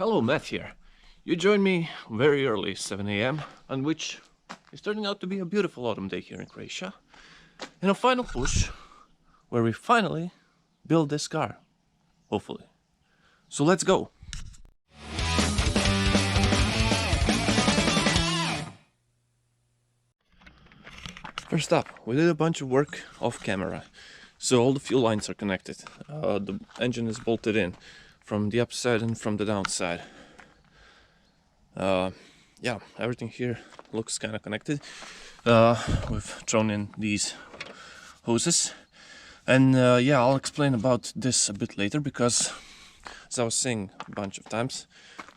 Hello, Matt here. You joined me very early, 7 a.m, and which is turning out to be a beautiful autumn day here in Croatia. In a final push, where we finally build this car, hopefully. So let's go! First up, we did a bunch of work off camera. So all the fuel lines are connected. The engine is bolted in from the upside and from the downside. Yeah, everything here looks kind of connected. We've thrown in these hoses, and yeah, I'll explain about this a bit later, because as I was saying a bunch of times,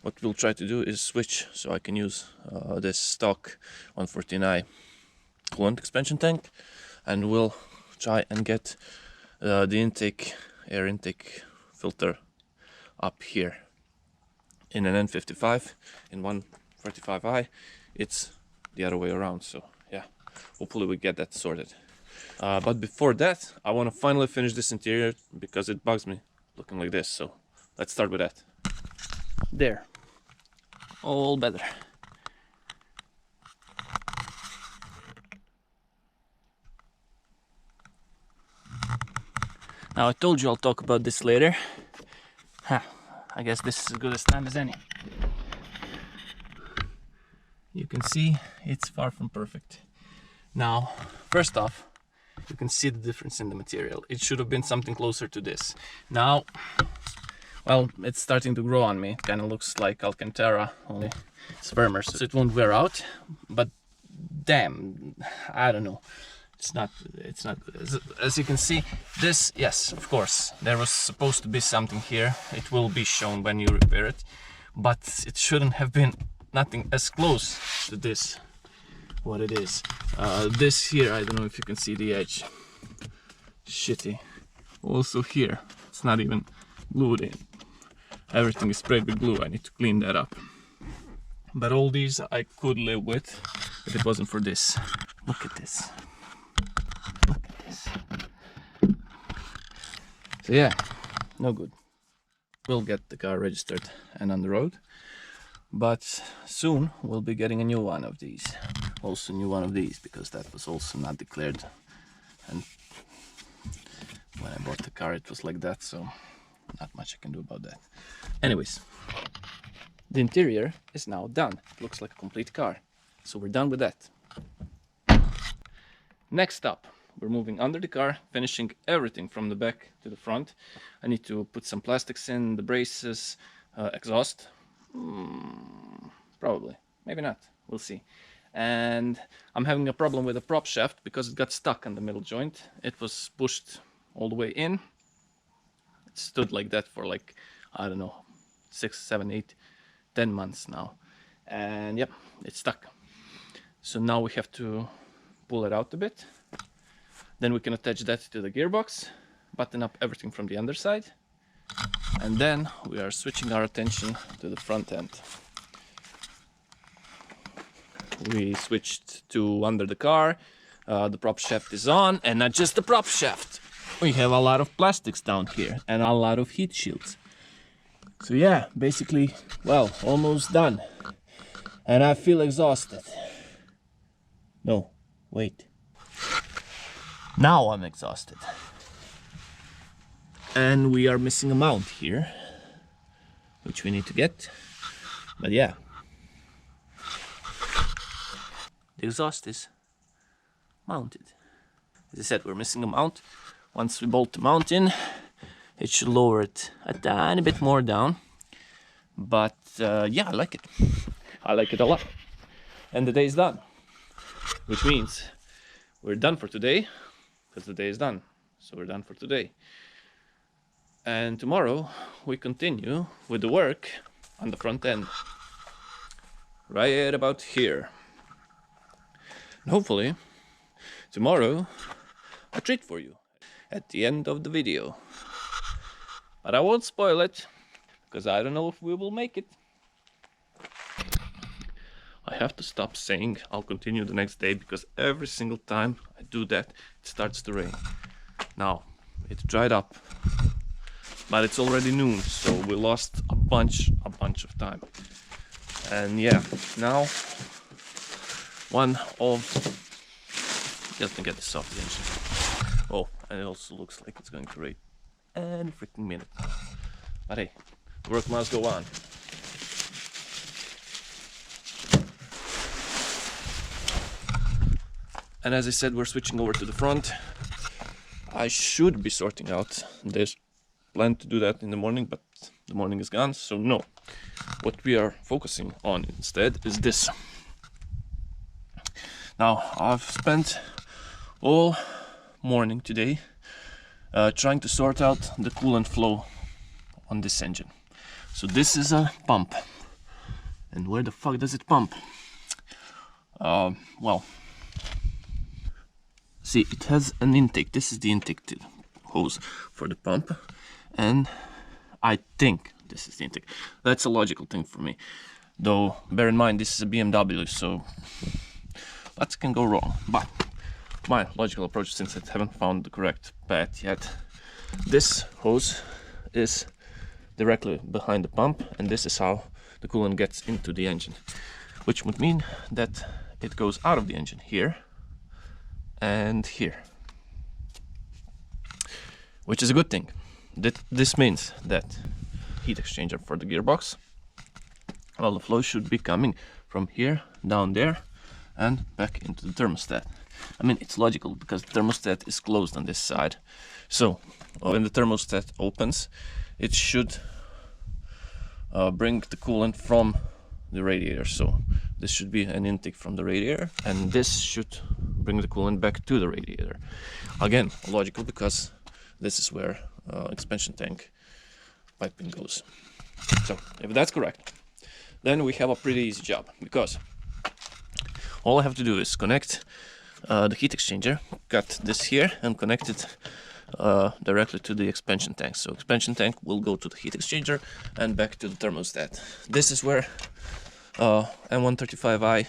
what we'll try to do is switch so I can use this stock 140i coolant expansion tank, and we'll try and get the air intake filter up here. In an N55, in 135i, it's the other way around, so yeah, hopefully we get that sorted. But before that, I want to finally finish this interior, because it bugs me looking like this, so let's start with that. There, all better. Now, I told you I'll talk about this later. I guess this is as good a time as any. You can see it's far from perfect. Now, first off, you can see the difference in the material. It should have been something closer to this. Now, well, it's starting to grow on me. It kind of looks like Alcantara, only it's firmer, so it won't wear out. But damn, I don't know. It's not good. As you can see, this, yes, of course, there was supposed to be something here. It will be shown when you repair it, but it shouldn't have been nothing as close to this, what it is. This here, I don't know if you can see the edge. Shitty. Also here, it's not even glued in. Everything is sprayed with glue. I need to clean that up. But all these I could live with if it wasn't for this. Look at this. So yeah, no good. We'll get the car registered and on the road, but soon we'll be getting a new one of these. Also new one of these, because that was also not declared, and when I bought the car it was like that, so not much I can do about that. Anyways, the interior is now done. It looks like a complete car, so we're done with that. Next up, we're moving under the car, finishing everything from the back to the front. I need to put some plastics in, the braces, exhaust. Probably, maybe not, we'll see. And I'm having a problem with the prop shaft because it got stuck in the middle joint. It was pushed all the way in. It stood like that for like, I don't know, 6, 7, 8, 10 months now. And yep, it's stuck. So now we have to pull it out a bit. Then we can attach that to the gearbox, button up everything from the underside, and then we are switching our attention to the front end. We switched to under the car, the prop shaft is on, and not just the prop shaft. We have a lot of plastics down here and a lot of heat shields. So yeah, basically, well, almost done. And I feel exhausted. No, wait. Now I'm exhausted. And we are missing a mount here, which we need to get. But yeah, the exhaust is mounted. As I said, we're missing a mount. Once we bolt the mount in, it should lower it a tiny bit more down. But yeah, I like it. I like it a lot. And the day is done, which means we're done for today. Because the day is done, so we're done for today. And tomorrow we continue with the work on the front end, right about here. And hopefully tomorrow a treat for you at the end of the video. But I won't spoil it, because I don't know if we will make it. I have to stop saying I'll continue the next day, because every single time I do that, it starts to rain. Now, it dried up, but it's already noon, so we lost a bunch of time. And yeah, now one of, let me get this off the engine. Oh, and it also looks like it's going to rain any freaking minute. But hey, work must go on. And as I said, we're switching over to the front. I should be sorting out this. Plan to do that in the morning, but the morning is gone, so no. What we are focusing on instead is this. Now, I've spent all morning today trying to sort out the coolant flow on this engine. So this is a pump. And where the fuck does it pump? Well, see, it has an intake. This is the intake hose for the pump, and I think this is the intake. That's a logical thing for me, though bear in mind this is a BMW, so lots can go wrong. But my logical approach, since I haven't found the correct path yet, this hose is directly behind the pump, and this is how the coolant gets into the engine, which would mean that it goes out of the engine here and here, which is a good thing. This means that heat exchanger for the gearbox, well, the flow should be coming from here down there and back into the thermostat. I mean, it's logical because the thermostat is closed on this side, so when the thermostat opens, it should bring the coolant from the radiator. So this should be an intake from the radiator, and this should bring the coolant back to the radiator. Again, logical, because this is where expansion tank piping goes. So if that's correct, then we have a pretty easy job, because all I have to do is connect the heat exchanger, cut this here and connect it directly to the expansion tank. So expansion tank will go to the heat exchanger and back to the thermostat. This is where M135i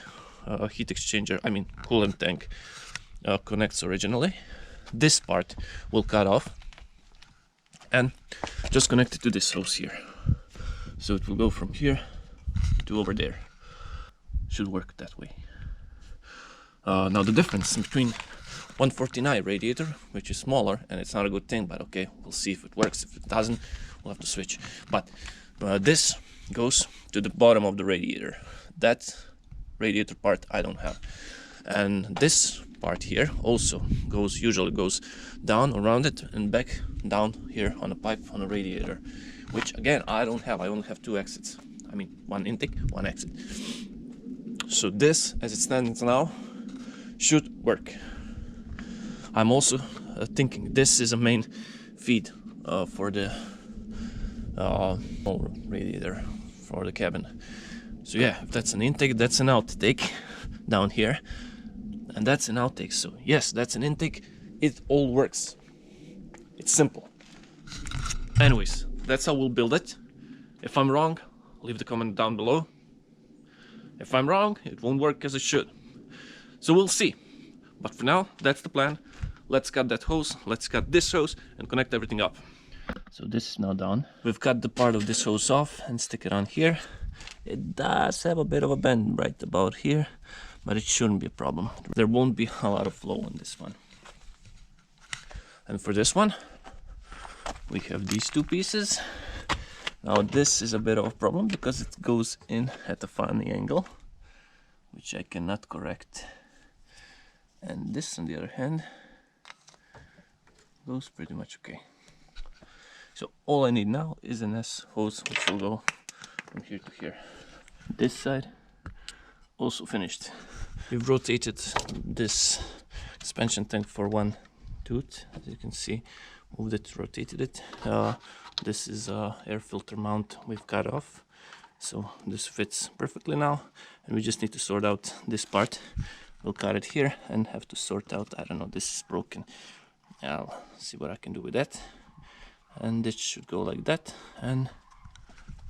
heat exchanger, I mean coolant tank, connects originally. This part will cut off and just connect it to this hose here. So it will go from here to over there. Should work that way. Now the difference between 140i radiator, which is smaller, and it's not a good thing, but okay, we'll see if it works. If it doesn't, we'll have to switch. But this goes to the bottom of the radiator. That radiator part I don't have. And this part here also usually goes down around it and back down here on a pipe on a radiator, which again I don't have. I only have two exits. I mean, one intake, one exit. So this, as it stands now, should work. I'm also thinking this is a main feed for the radiator for the cabin. So yeah, if that's an intake, that's an outtake down here, and that's an outtake. So yes, that's an intake. It all works. It's simple. Anyways, that's how we'll build it. If I'm wrong, leave the comment down below. If I'm wrong, it won't work as it should. So we'll see. But for now, that's the plan. Let's cut that hose, let's cut this hose and connect everything up. So this is now done. We've cut the part of this hose off and stick it on here. It does have a bit of a bend right about here, but it shouldn't be a problem. There won't be a lot of flow on this one. And for this one, we have these two pieces. Now this is a bit of a problem because it goes in at a funny angle, which I cannot correct. And this, on the other hand, goes pretty much okay. So all I need now is an S hose, which will go from here to here. This side also finished. We've rotated this expansion tank for one tooth, as you can see. Moved it, rotated it. This is a air filter mount we've cut off, so this fits perfectly now, and we just need to sort out this part. We'll cut it here and have to sort out, I don't know, this is broken. I'll see what I can do with that. And this should go like that, and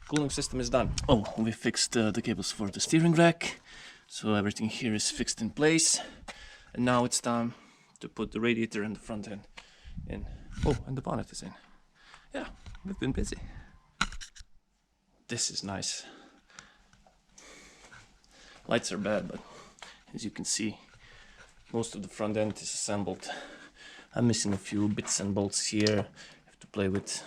cooling system is done. Oh, we fixed the cables for the steering rack, so everything here is fixed in place. And now it's time to put the radiator and the front end in. Oh, and the bonnet is in. Yeah, we've been busy. this is nice. Lights are bad, but as you can see, most of the front end is assembled. I'm missing a few bits and bolts here. I have to play with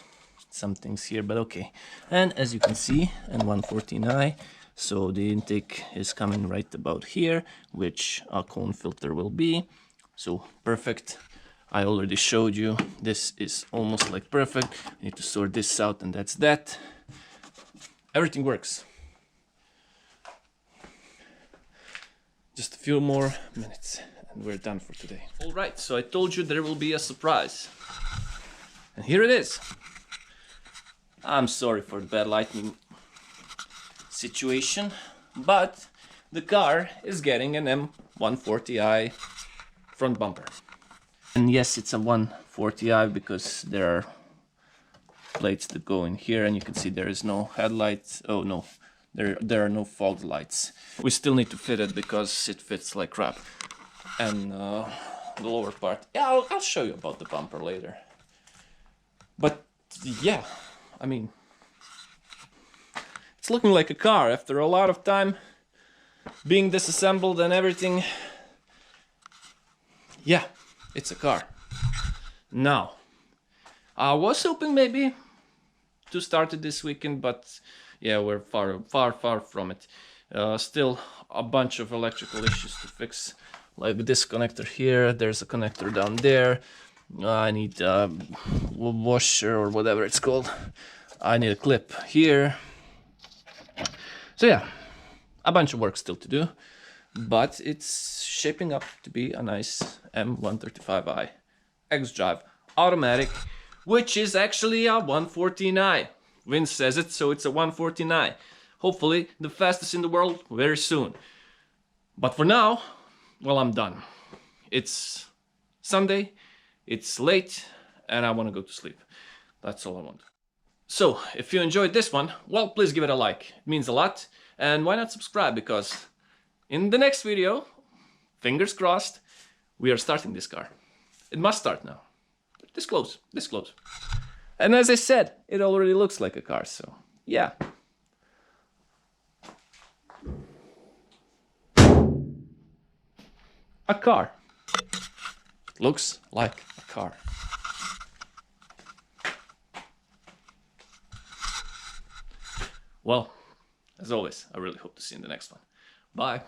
some things here, but okay. And as you can see, M135i, so the intake is coming right about here, which a cone filter will be. So perfect. I already showed you, this is almost like perfect. I need to sort this out, and that's that. Everything works. Just a few more minutes and we're done for today. All right, so I told you there will be a surprise. And here it is. I'm sorry for the bad lighting situation, but the car is getting an M140i front bumper. And yes, it's a 140i because there are plates that go in here, and you can see there is no headlights. Oh no, there are no fog lights. We still need to fit it because it fits like crap. And the lower part, yeah, I'll show you about the bumper later. But yeah, I mean, it's looking like a car after a lot of time being disassembled and everything. Yeah, it's a car. Now, I was hoping maybe to start it this weekend, but yeah, we're far from it. Still a bunch of electrical issues to fix, like this connector here. There's a connector down there. I need a washer or whatever it's called. I need a clip here. So yeah, a bunch of work still to do, but it's shaping up to be a nice M135i X-Drive automatic, which is actually a 140i. Vince says it, so it's a 140i. Hopefully the fastest in the world very soon. But for now, well, I'm done. It's Sunday, it's late, and I want to go to sleep. That's all I want. So, if you enjoyed this one, well, please give it a like. It means a lot. And why not subscribe? Because in the next video, fingers crossed, we are starting this car. It must start now. This close, this close. And as I said, it already looks like a car, so yeah. A car. Looks like a car. Well, as always, I really hope to see you in the next one. Bye.